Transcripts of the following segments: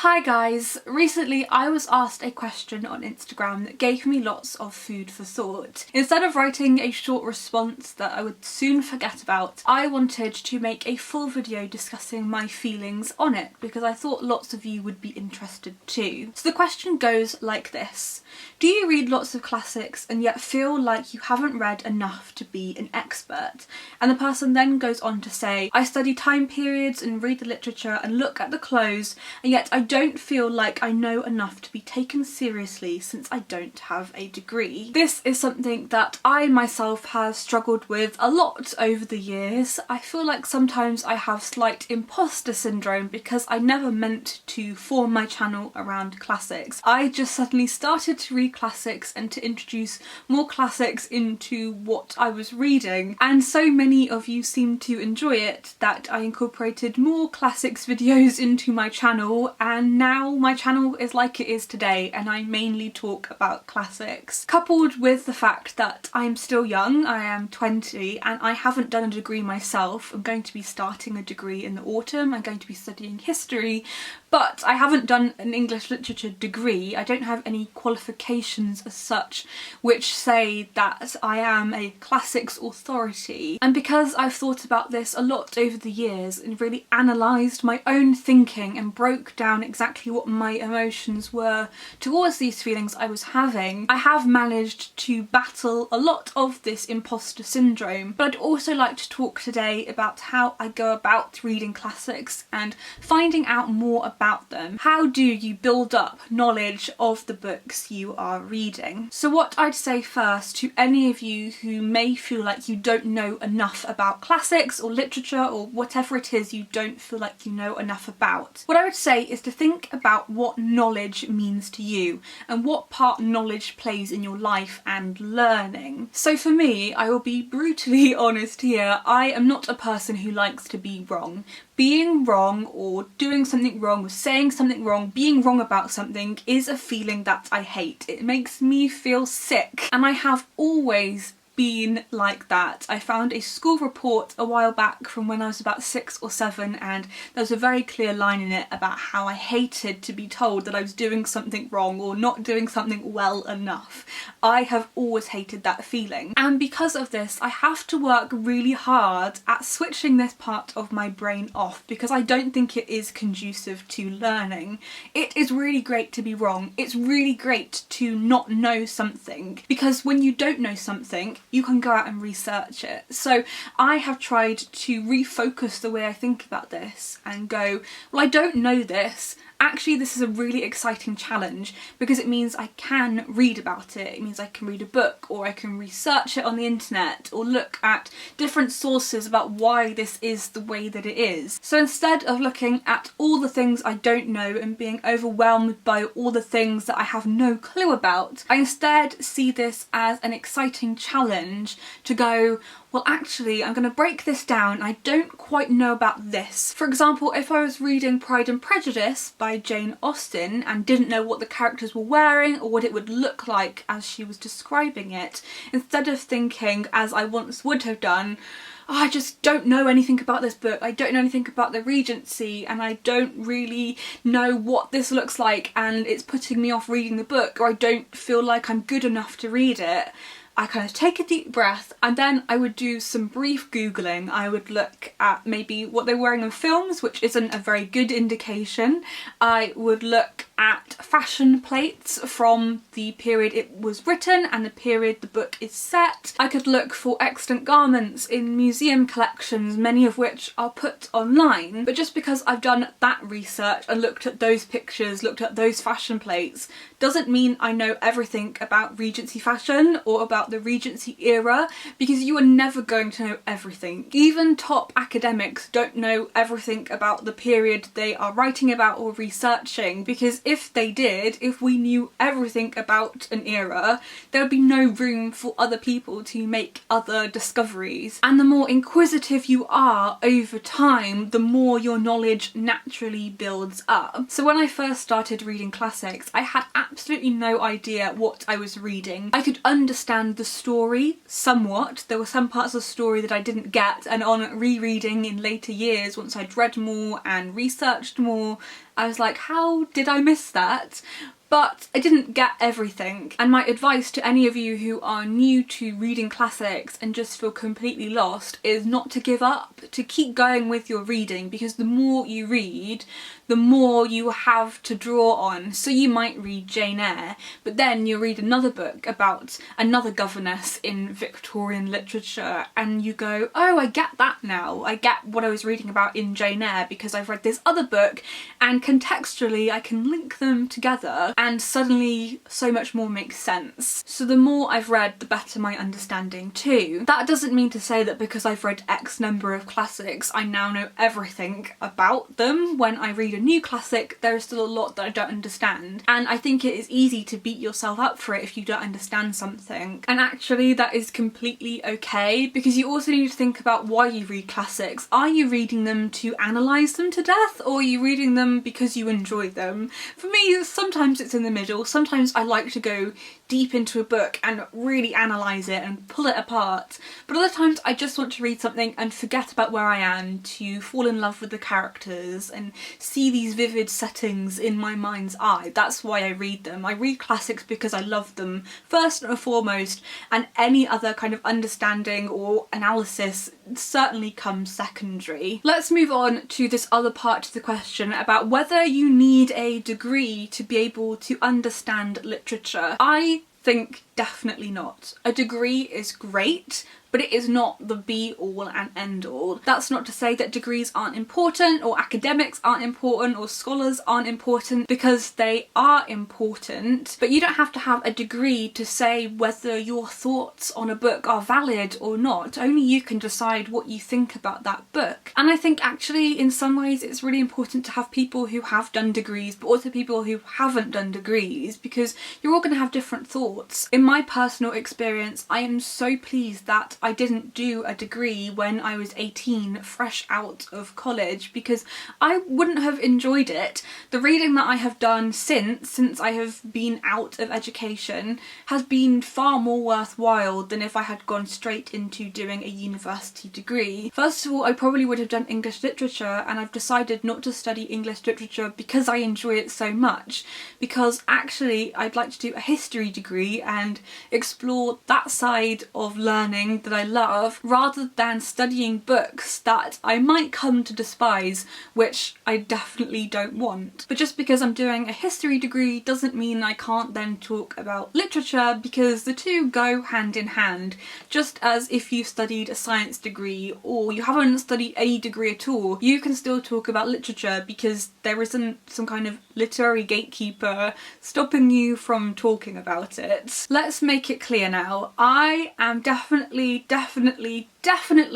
Hi guys! Recently I was asked a question on Instagram that gave me lots of food for thought. Instead of writing a short response that I would soon forget about, I wanted to make a full video discussing my feelings on it because I thought lots of you would be interested too. So the question goes like this: do you read lots of classics and yet feel like you haven't read enough to be an expert? And the person then goes on to say, I study time periods and read the literature and look at the clothes, and yet I don't feel like I know enough to be taken seriously since I don't have a degree. This is something that I myself have struggled with a lot over the years. I feel like sometimes I have slight imposter syndrome because I never meant to form my channel around classics. I just suddenly started to read classics and to introduce more classics into what I was reading, and so many of you seem to enjoy it that I incorporated more classics videos into my channel, and now my channel is like it is today and I mainly talk about classics. Coupled with the fact that I'm still young, I am 20 and I haven't done a degree myself. I'm going to be starting a degree in the autumn. I'm going to be studying history, but I haven't done an English literature degree. I don't have any qualifications as such which say that I am a classics authority. And because I've thought about this a lot over the years and really analysed my own thinking and broke down exactly what my emotions were towards these feelings I was having, I have managed to battle a lot of this imposter syndrome. But I'd also like to talk today about how I go about reading classics and finding out more about them. How do you build up knowledge of the books you are reading? So what I'd say first to any of you who may feel like you don't know enough about classics or literature or whatever it is you don't feel like you know enough about, what I would say is to think about what knowledge means to you and what part knowledge plays in your life and learning. So for me, I will be brutally honest here, I am not a person who likes to be wrong. Being wrong or doing something wrong or saying something wrong, being wrong about something is a feeling that I hate. It makes me feel sick, and I have always been like that. I found a school report a while back from when I was about 6 or 7, and there's a very clear line in it about how I hated to be told that I was doing something wrong or not doing something well enough. I have always hated that feeling, and because of this I have to work really hard at switching this part of my brain off because I don't think it is conducive to learning. It is really great to be wrong. It's really great to not know something, because when you don't know something you can go out and research it. So I have tried to refocus the way I think about this and go, well, I don't know this. Actually, this is a really exciting challenge because it means I can read about it. It means I can read a book, or I can research it on the internet, or look at different sources about why this is the way that it is. So instead of looking at all the things I don't know and being overwhelmed by all the things that I have no clue about, I instead see this as an exciting challenge to go, well, actually, I'm going to break this down. I don't quite know about this. For example, if I was reading Pride and Prejudice by Jane Austen and didn't know what the characters were wearing or what it would look like as she was describing it, instead of thinking, as I once would have done, oh, I just don't know anything about this book, I don't know anything about the Regency, and I don't really know what this looks like and it's putting me off reading the book, or I don't feel like I'm good enough to read it, I kind of take a deep breath and then I would do some brief Googling. I would look at maybe what they're wearing in films, which isn't a very good indication. I would look at fashion plates from the period it was written and the period the book is set. I could look for extant garments in museum collections, many of which are put online. But just because I've done that research and looked at those pictures, looked at those fashion plates, doesn't mean I know everything about Regency fashion or about the Regency era, because you are never going to know everything. Even top academics don't know everything about the period they are writing about or researching, because if they did, if we knew everything about an era, there would be no room for other people to make other discoveries. And the more inquisitive you are over time, the more your knowledge naturally builds up. So when I first started reading classics, I had absolutely no idea what I was reading. I could understand the story somewhat. There were some parts of the story that I didn't get, and on rereading in later years, once I'd read more and researched more I was like, how did I miss that? But I didn't get everything, and my advice to any of you who are new to reading classics and just feel completely lost is not to give up, to keep going with your reading, because the more you read, the more you have to draw on. So you might read Jane Eyre, but then you'll read another book about another governess in Victorian literature and you go, oh, I get that now. I get what I was reading about in Jane Eyre because I've read this other book, and contextually I can link them together and suddenly so much more makes sense. So the more I've read, the better my understanding too. That doesn't mean to say that because I've read X number of classics, I now know everything about them. When I read a new classic, there is still a lot that I don't understand, and I think it is easy to beat yourself up for it if you don't understand something. And actually that is completely okay, because you also need to think about why you read classics. Are you reading them to analyse them to death, or are you reading them because you enjoy them? For me, sometimes it's in the middle. Sometimes I like to go deep into a book and really analyse it and pull it apart, but other times I just want to read something and forget about where I am, to fall in love with the characters and see these vivid settings in my mind's eye. That's why I read them. I read classics because I love them first and foremost, and any other kind of understanding or analysis certainly comes secondary. Let's move on to this other part to the question about whether you need a degree to be able to understand literature. I think definitely not. A degree is great, but it is not the be all and end all. That's not to say that degrees aren't important, or academics aren't important, or scholars aren't important, because they are important, but you don't have to have a degree to say whether your thoughts on a book are valid or not. Only you can decide what you think about that book. And I think actually in some ways it's really important to have people who have done degrees, but also people who haven't done degrees, because you're all going to have different thoughts. In my personal experience, I am so pleased that I didn't do a degree when I was 18, fresh out of college, because I wouldn't have enjoyed it. The reading that I have done since I have been out of education has been far more worthwhile than if I had gone straight into doing a university degree. First of all, I probably would have done English literature, and I've decided not to study English literature because I enjoy it so much, because actually I'd like to do a history degree and explore that side of learning that I love, rather than studying books that I might come to despise, which I definitely don't want. But just because I'm doing a history degree doesn't mean I can't then talk about literature, because the two go hand in hand. Just as if you studied a science degree or you haven't studied any degree at all, you can still talk about literature because there isn't some kind of literary gatekeeper stopping you from talking about it. Let's make it clear now. I am definitely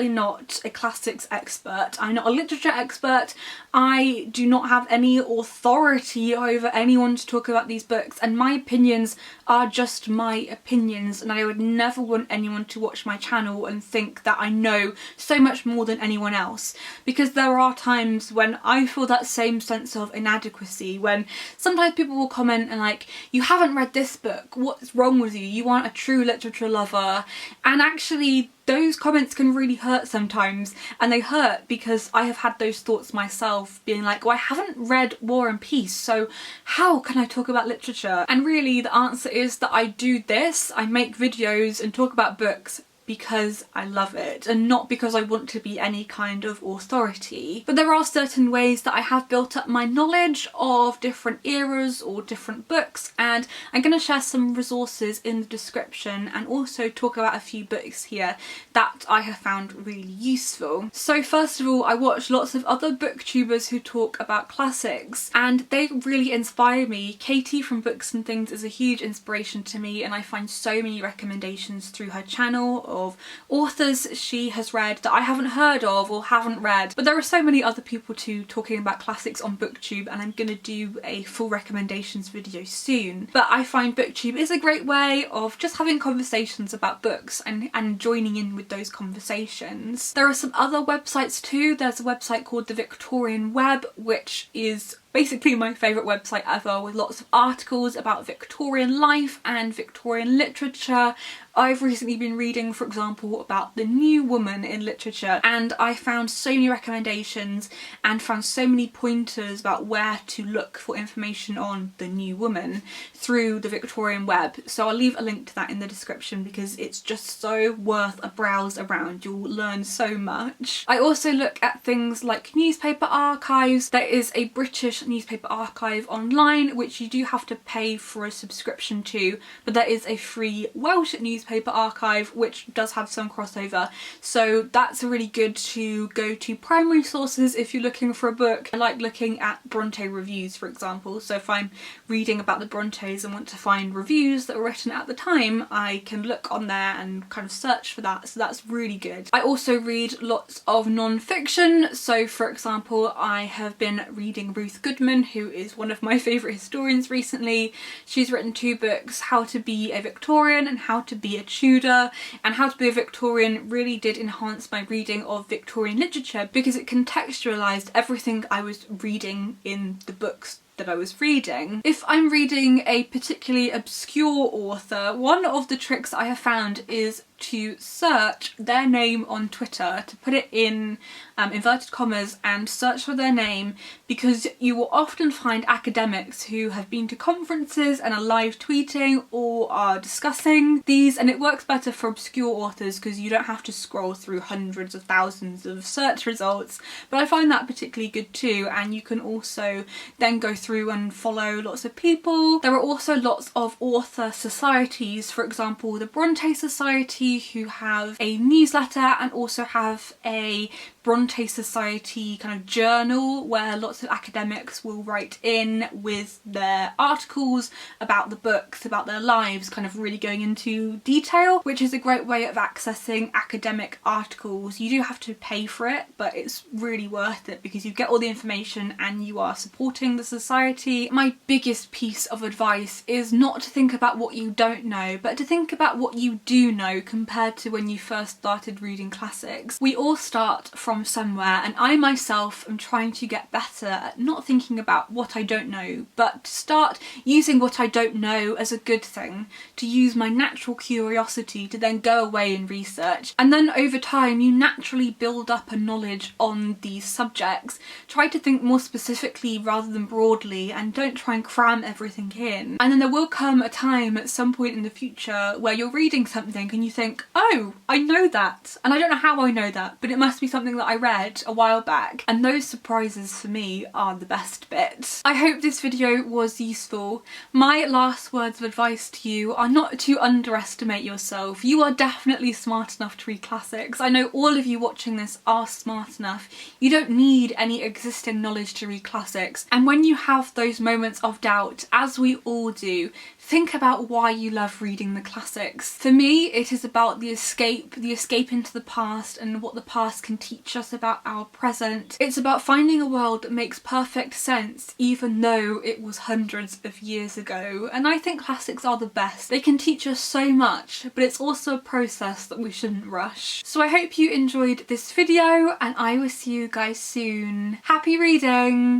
not a classics expert. I'm not a literature expert. I do not have any authority over anyone to talk about these books, and my opinions are just my opinions, and I would never want anyone to watch my channel and think that I know so much more than anyone else, because there are times when I feel that same sense of inadequacy, when sometimes people will comment and like, you haven't read this book, what's wrong with you? You aren't a true literature lover. And actually those comments can really hurt sometimes, and they hurt because I have had those thoughts myself, being like, well, I haven't read War and Peace, so how can I talk about literature? And really the answer is that I do this, I make videos and talk about books because I love it, and not because I want to be any kind of authority. But there are certain ways that I have built up my knowledge of different eras or different books, and I'm going to share some resources in the description and also talk about a few books here that I have found really useful. So first of all, I watch lots of other booktubers who talk about classics, and they really inspire me. Katie from Books and Things is a huge inspiration to me, and I find so many recommendations through her channel of authors she has read that I haven't heard of or haven't read. But there are so many other people too talking about classics on BookTube, and I'm gonna do a full recommendations video soon. But I find BookTube is a great way of just having conversations about books and joining in with those conversations. There are some other websites too. There's a website called the Victorian Web, which is basically my favourite website ever, with lots of articles about Victorian life and Victorian literature. I've recently been reading, for example, about the new woman in literature, and I found so many recommendations and found so many pointers about where to look for information on the new woman through the Victorian web. So I'll leave a link to that in the description because it's just so worth a browse around. You'll learn so much. I also look at things like newspaper archives. There is a British newspaper archive online which you do have to pay for a subscription to, but there is a free Welsh newspaper archive which does have some crossover, so that's really good to go to primary sources if you're looking for a book. I like looking at Bronte reviews, for example, so if I'm reading about the Brontes and want to find reviews that were written at the time, I can look on there and kind of search for that, so that's really good. I also read lots of non-fiction, so for example I have been reading Ruth Goodman, who is one of my favourite historians recently. She's written 2 books, How to Be a Victorian and How to Be a Tudor, and How to Be a Victorian really did enhance my reading of Victorian literature because it contextualised everything I was reading in the books that I was reading. If I'm reading a particularly obscure author, one of the tricks I have found is to search their name on Twitter, to put it in inverted commas and search for their name, because you will often find academics who have been to conferences and are live tweeting or are discussing these, and it works better for obscure authors because you don't have to scroll through hundreds of thousands of search results. But I find that particularly good too, and you can also then go through and follow lots of people. There are also lots of author societies, for example the Bronte Society, who have a newsletter and also have a Bronte Society kind of journal where lots of academics will write in with their articles about the books, about their lives, kind of really going into detail, which is a great way of accessing academic articles. You do have to pay for it, but it's really worth it because you get all the information and you are supporting the society. My biggest piece of advice is not to think about what you don't know, but to think about what you do know compared to when you first started reading classics. We all start from somewhere, and I myself am trying to get better at not thinking about what I don't know, but to start using what I don't know as a good thing, to use my natural curiosity to then go away and research. And then over time you naturally build up a knowledge on these subjects. Try to think more specifically rather than broadly, and don't try and cram everything in. And then there will come a time at some point in the future where you're reading something and you think, oh, I know that, and I don't know how I know that, but it must be something that I read a while back, and those surprises for me are the best bit. I hope this video was useful. My last words of advice to you are not to underestimate yourself. You are definitely smart enough to read classics. I know all of you watching this are smart enough. You don't need any existing knowledge to read classics, and when you have those moments of doubt, as we all do, think about why you love reading the classics. For me, it is about the escape into the past and what the past can teach us about our present. It's about finding a world that makes perfect sense even though it was hundreds of years ago, and I think classics are the best. They can teach us so much, but it's also a process that we shouldn't rush. So I hope you enjoyed this video, and I will see you guys soon. Happy reading!